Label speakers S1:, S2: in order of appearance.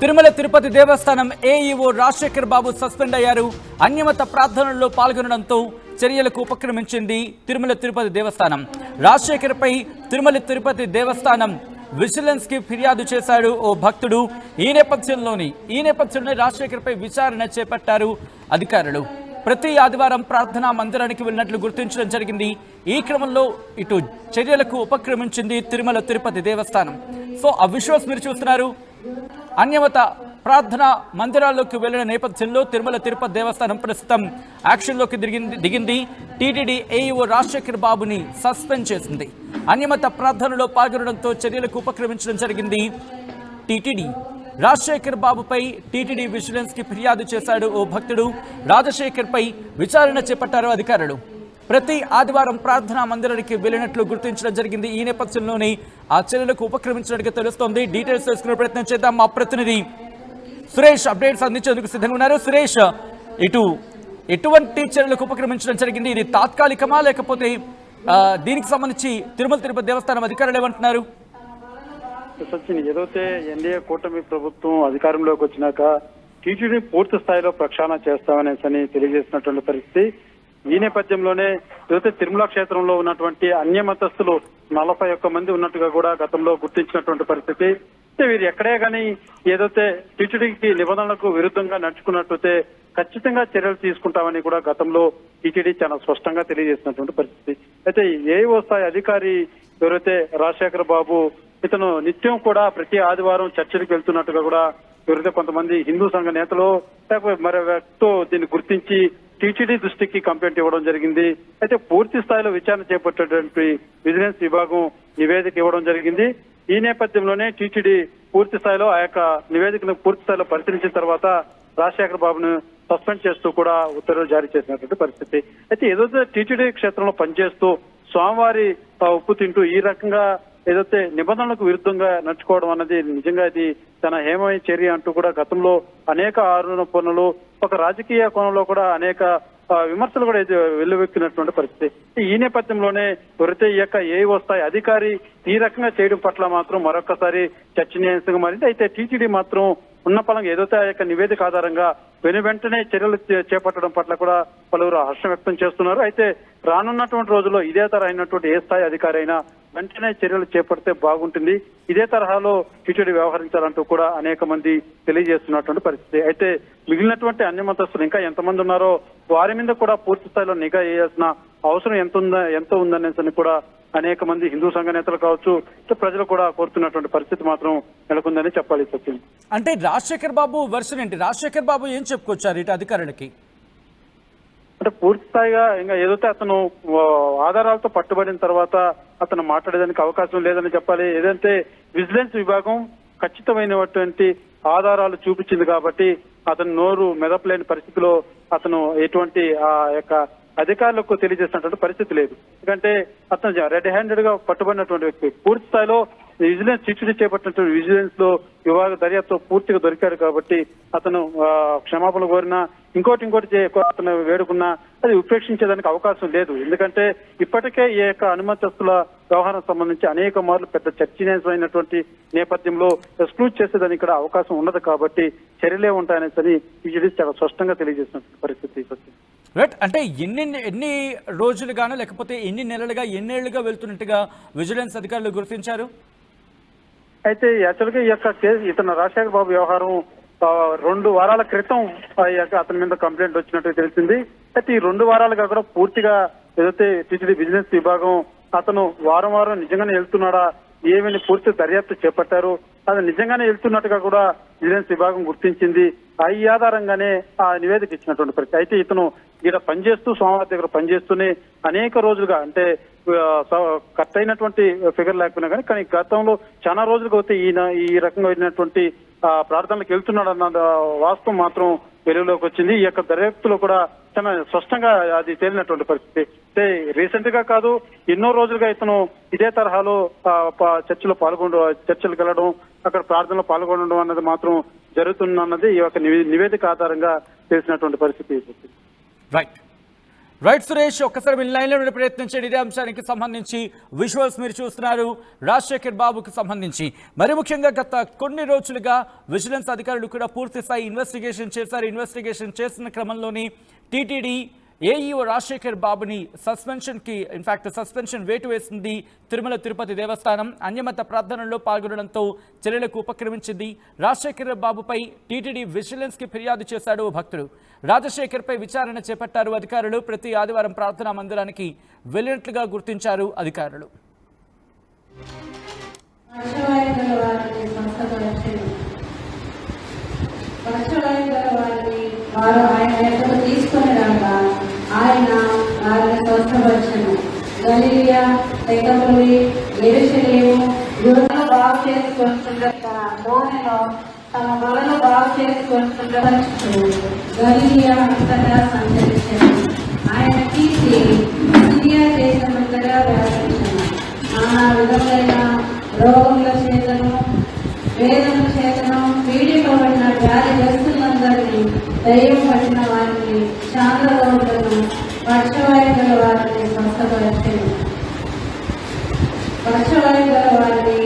S1: తిరుమల తిరుపతి దేవస్థానం AEO Rajasekhar బాబు suspend అయ్యారు. అన్యమత ప్రార్థనల్లో పాల్గొనడంతో చర్యలకు ఉపక్రమించింది తిరుమల తిరుపతి దేవస్థానం. రాజశేఖర్ పై తిరుమల తిరుపతి దేవస్థానం vigilance కి ఫిర్యాదు చేశాడు ఓ భక్తుడు. ఈ నేపథ్యంలోనే రాజశేఖర్ పై విచారణ చేపట్టారు అధికారులు. ప్రతి ఆదివారం ప్రార్థనా మందిరానికి వెళ్ళినట్లు గుర్తించడం జరిగింది. ఈ క్రమంలో ఇటు చర్యలకు ఉపక్రమించింది తిరుమల తిరుపతి దేవస్థానం. సో ఆ విజువల్స్ మీరు చూస్తున్నారు. అన్యమత ప్రార్థనా మందిరాల్లోకి వెళ్లిన నేపథ్యంలో తిరుమల తిరుపతి దేవస్థానం ప్రస్తుతం యాక్షన్లోకి దిగింది. టీటీడీ ఏఈఓ రాజశేఖర్ బాబుని సస్పెండ్ చేసింది. అన్యమత ప్రార్థనలో పాల్గొనడంతో చర్యలకు ఉపక్రమించడం జరిగింది. టీటీడీ రాజశేఖర్ బాబుపై టీటీడీ విజిలెన్స్ కి ఫిర్యాదు చేశాడు ఓ భక్తుడు. రాజశేఖర్ పై విచారణ చేపట్టారు అధికారులు. ప్రతి ఆదివారం ప్రార్థనా మందిరానికి వెళ్ళినట్లు గుర్తించడం జరిగింది. ఈ నేపథ్యంలోనే ఆ చర్యలకు ఉపక్రమించినట్టుగా తెలుస్తోంది. డీటెయిల్స్ తెలుసుకునే ప్రయత్నం చేద్దాం. మా ప్రతినిధి సురేష్ అప్డేట్స్ అందించేందుకు సిద్ధంగా ఉన్నారు. సురేష్, ఎటువంటి చర్యలకు ఉపక్రమించడం జరిగింది? ఇది తాత్కాలికమా లేకపోతే దీనికి సంబంధించి తిరుమల తిరుపతి దేవస్థానం అధికారులు ఏమంటున్నారు?
S2: సచిన్, ఏదైతే ఎన్డీఏ కూటమి ప్రభుత్వం అధికారంలోకి వచ్చినాక టీటీడీ పూర్తి స్థాయిలో ప్రక్షాళన చేస్తామనేసి తెలియజేసినటువంటి పరిస్థితి. ఈ నేపథ్యంలోనే ఏదైతే తిరుమల క్షేత్రంలో ఉన్నటువంటి అన్యమతస్థులు 41 మంది ఉన్నట్టుగా కూడా గతంలో గుర్తించినటువంటి పరిస్థితి. వీరు ఎక్కడే కానీ ఏదైతే టీటీడీకి నిబంధనలకు విరుద్ధంగా నడుచుకున్నట్లయితే ఖచ్చితంగా చర్యలు తీసుకుంటామని కూడా గతంలో టీటీడీ చాలా స్పష్టంగా తెలియజేసినటువంటి పరిస్థితి. అయితే ఏఓ స్థాయి అధికారి ఎవరైతే రాజశేఖర్ బాబు, ఇతను నిత్యం కూడా ప్రతి ఆదివారం చర్చలకు వెళ్తున్నట్టుగా కూడా ఎవరైతే కొంతమంది హిందూ సంఘ నేతలు లేకపోతే మరో వ్యక్తితో దీన్ని గుర్తించి టీటీడీ దృష్టికి కంప్లైంట్ ఇవ్వడం జరిగింది. అయితే పూర్తి స్థాయిలో విచారణ చేపట్టేటువంటి విజిలెన్స్ విభాగం నివేదిక ఇవ్వడం జరిగింది. ఈ నేపథ్యంలోనే టీటీడీ పూర్తి స్థాయిలో ఆ యొక్క నివేదికను పూర్తి స్థాయిలో పరిశీలించిన తర్వాత రాజశేఖర్ బాబును సస్పెండ్ చేస్తూ కూడా ఉత్తర్వులు జారీ చేసినటువంటి పరిస్థితి. అయితే ఏదైతే టీటీడీ క్షేత్రంలో పనిచేస్తూ స్వామివారి ఉప్పు తింటూ ఈ రకంగా ఏదైతే నిబంధనలకు విరుద్ధంగా నడుచుకోవడం అన్నది నిజంగా ఇది తన హేమమైన చర్య అంటూ కూడా గతంలో అనేక ఆరోపణలు, ఒక రాజకీయ కోణంలో కూడా అనేక విమర్శలు కూడా వెల్లువెక్కినటువంటి పరిస్థితి. ఈ నేపథ్యంలోనే ఎవరైతే ఈ యొక్క ఏఓ స్థాయి అధికారి ఈ రకంగా చేయడం పట్ల మాత్రం మరొకసారి చర్చనీయాంశంగా మారింది. అయితే టీటీడీ మాత్రం ఉన్న పలంగా ఏదైతే ఆ యొక్క నివేదిక ఆధారంగా వెంటనే చర్యలు చేపట్టడం పట్ల కూడా పలువురు హర్షం వ్యక్తం చేస్తున్నారు. అయితే రానున్నటువంటి రోజుల్లో ఇదే తరహా అయినటువంటి ఏ స్థాయి అధికారి అయినా వెంటనే చర్యలు చేపడితే బాగుంటుంది, ఇదే తరహాలో టీటీడీ వ్యవహరించాలంటూ కూడా అనేక మంది తెలియజేస్తున్నటువంటి పరిస్థితి. అయితే మిగిలినటువంటి అన్యమతస్తులు ఇంకా ఎంతమంది ఉన్నారో వారి మీద కూడా పూర్తి స్థాయిలో నిఘా వేయాల్సిన అవసరం ఎంత ఉందనేసి కూడా అనేక మంది హిందూ సంఘ నేతలు కావచ్చు, ప్రజలు కూడా కోరుతున్నటువంటి పరిస్థితి మాత్రం నెలకొందని చెప్పాలి. సచిన్,
S1: అంటే రాజశేఖర్ బాబు వర్షన్ ఏంటి? రాజశేఖర్ బాబు ఏం చెప్పుకొచ్చారు ఇటు అధికారులకి?
S2: అంటే పూర్తి స్థాయిగా ఇంకా ఏదైతే అతను ఆధారాలతో పట్టుబడిన తర్వాత అతను మాట్లాడేదానికి అవకాశం లేదని చెప్పాలి. ఏదంటే విజిలెన్స్ విభాగం ఖచ్చితమైనటువంటి ఆధారాలు చూపించింది కాబట్టి అతను నోరు మెదపలేని పరిస్థితిలో అతను ఎటువంటి ఆ యొక్క అధికారులకు తెలియజేసినటువంటి పరిస్థితి లేదు. ఎందుకంటే అతను రెడ్ హ్యాండెడ్ గా పట్టుబడినటువంటి వ్యక్తి. పూర్తి స్థాయిలో విజిలెన్స్ టీటీడీ చేపట్టినటువంటి విజిలెన్స్ లో విభాగ దర్యాప్తు పూర్తిగా దొరికాడు కాబట్టి అతను క్షమాపణ కోరినా ఇంకోటి అతను వేడుకున్నా అది ఉపేక్షించేదానికి అవకాశం లేదు. ఎందుకంటే ఇప్పటికే ఈ యొక్క అనుమతిస్తుల వ్యవహారం సంబంధించి అనేక మార్లు పెద్ద చర్చనీయమైనటువంటి నేపథ్యంలో ఎక్స్క్లూడ్ చేసేదానికి ఇక్కడ అవకాశం ఉండదు కాబట్టి చర్యలే ఉంటాయనేసి టీటీడీ చాలా స్పష్టంగా తెలియజేసినటువంటి పరిస్థితి.
S1: రైట్, అంటే ఎన్ని రోజులుగానో లేకపోతే ఎన్ని నెలలుగా ఎన్నేళ్లుగా వెళ్తున్నట్టుగా విజిలెన్స్ అధికారులు గుర్తించారు?
S2: అయితే యాక్చువల్గా ఈ యొక్క కేసు ఇతను రాజశేఖర్ బాబు వ్యవహారం 2 వారాల క్రితం అతని మీద కంప్లైంట్ వచ్చినట్టు తెలిసింది. అయితే ఈ 2 వారాలుగా కూడా పూర్తిగా ఏదైతే టీటీడీ బిజినెస్ విభాగం అతను వారం నిజంగానే వెళ్తున్నాడా ఏమని పూర్తి దర్యాప్తు చేపట్టారు. అది నిజంగానే వెళ్తున్నట్టుగా కూడా విజిలెన్స్ విభాగం గుర్తించింది. ఈ ఆధారంగానే ఆ నివేదిక ఇచ్చినటువంటి పరిస్థితి. అయితే ఇతను ఇక్కడ పనిచేస్తూ స్వామివారి దగ్గర పనిచేస్తూనే అనేక రోజులుగా అంటే కరెక్ట్ అయినటువంటి ఫిగర్ లేకపోయినా కానీ గతంలో చాలా రోజులుగా అయితే ఈయన ఈ రకంగా వెళ్ళినటువంటి ప్రార్థనలకు వెళ్తున్నాడు అన్న వాస్తవం మాత్రం వెలుగులోకి వచ్చింది. ఈ యొక్క దర్యాప్తులో కూడా చాలా స్పష్టంగా అది తేలినటువంటి పరిస్థితి. అంటే రీసెంట్ గా కాదు, ఎన్నో రోజులుగా ఇతను ఇదే తరహాలో చర్చలకు వెళ్ళడం, అక్కడ ప్రార్థనలో పాల్గొనడం అన్నది మాత్రం జరుగుతున్నది ఈ యొక్క నివేదిక ఆధారంగా తెలిసినటువంటి పరిస్థితి.
S1: రైట్. రైట్ సురేష్, ఒక్కసారి మీ లైన్లో ఉండే ప్రయత్నం చేయండి. ఇదే అంశానికి సంబంధించి విజువల్స్ మీరు చూస్తున్నారు రాజశేఖర్ బాబుకు సంబంధించి. మరి ముఖ్యంగా గత కొన్ని రోజులుగా విజిలెన్స్ అధికారులు కూడా పూర్తి స్థాయి ఇన్వెస్టిగేషన్ చేశారు. ఇన్వెస్టిగేషన్ చేస్తున్న క్రమంలోని టీటీడీ ఏఈఓ రాజశేఖర్ బాబుని సస్పెన్షన్ వేటు వేసింది తిరుమల తిరుపతి దేవస్థానం. అన్యమత ప్రార్థనల్లో పాల్గొనడంతో చర్యలకు ఉపక్రమించింది. రాజశేఖర్ బాబుపై టీటీడీ విజిలెన్స్కి ఫిర్యాదు చేశాడు భక్తుడు. రాజశేఖర్పై విచారణ చేపట్టారు అధికారులు. ప్రతి ఆదివారం ప్రార్థనా మందిరానికి వెళ్ళినట్లుగా గుర్తించారు అధికారులు.
S3: ఆయన వారిని స్వస్థపరచను. గలిలియా, తెగపల్లి, యెరూషలేము గురువులను బాగు చేసుకుంటుండ నూనెలో తమ బలను బాగు చేసుకుంటుండ గలిలియా అంతటా సంచరించను. ఆయన కీర్తి సిరియా దేశమంతటా వ్యాపించను. నానా విధములైన రోగుల చేతను వేదన చేతను పీడిపబడిన వ్యాధిగ్రస్తులందరినీ, దయ్యం పట్టిన వారిని, చాంద్రరోగులను, పక్షవాయువుల వారిని స్వస్థపరచెను. పక్షవాయువుల వారిని